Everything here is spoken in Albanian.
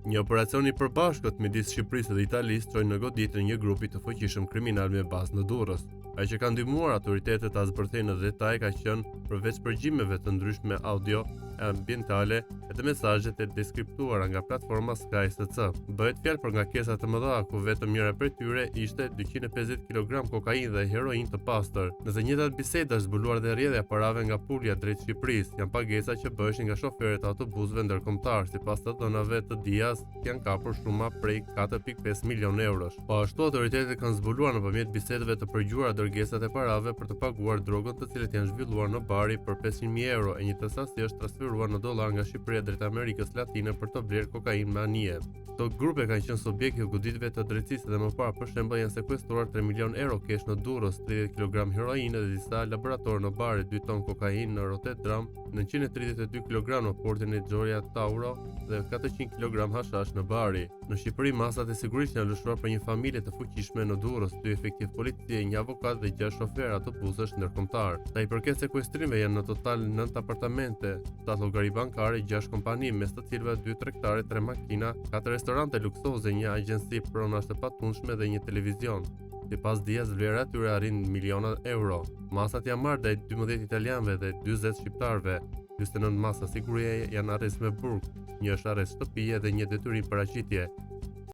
Një operacion i përbashkët midis Shqipërisë dhe Italisë çoi në goditje një grupi të fuqishëm kriminal me bazë në Durrës. Ai që ka ndihmuar autoritetet ta zbërthejnë në detaj ka qenë, përveç përgjimeve të ndryshme audio, ambientale edhe mesazhet e deskriptuara nga platforma SkySC. Bëhet fjalë për ngakesa të mëdha ku vetëm njëra prej tyre ishte 250 kg kokainë dhe heroin të pastër. Në të njëjtat biseda është zbuluar dhe rrjedhja parave nga Pulja drejt Shqipërisë. Janë pagesa që bëheshin nga shoferët e autobusëve ndërkombëtar. Sipas të dhënave të Dias, janë kapur shuma prej 4.5 milion eurosh. Po ashtu autoritetet kanë zbuluar nëpërmjet bisedave të përgjuara dërgesat e parave për të paguar drogën të cilët janë zhvilluar në Bari për 500.000 euro e një të sasi është transferuar në dollar nga Shqipëria drejt Amerikës Latine për të blerë kokainë me anije. Këto grupe kanë qenë subjekte goditjeve të drejtësisë dhe më parë për shembull janë sekuestruar 3 milion euro kesh në Durrës, 30 kg heroinë dhe disa laboratorë në Bari, 2 ton kokainë në Rotterdam, 932 kg në portin e Gioia Tauro dhe 400 kg hashash në Bari. Në Shqipëri masat e sigurisë janë lëshuar për një familje të fuqishme në Durrës, 2 efektiv policie, një avokat dhe 6 shoferë autobusësh ndërkombëtar. Sa i përket sekuestrimeve janë në total 9 apartamente, 7 llogari bankare, 6 kompani, mes të cilëve 2 tregtare, 3 makina, 4 restorante luksoze, një agjenci pronash të patundshme dhe një televizion. Sipas Dias, vlera e tyre arrin miliona euro. Masat janë marrë ndaj 12 italianëve dhe 40 shqiptarëve. 49 masa sigurie janë arrest me burg, një është arrest shtëpie dhe një detyrim paraqitje.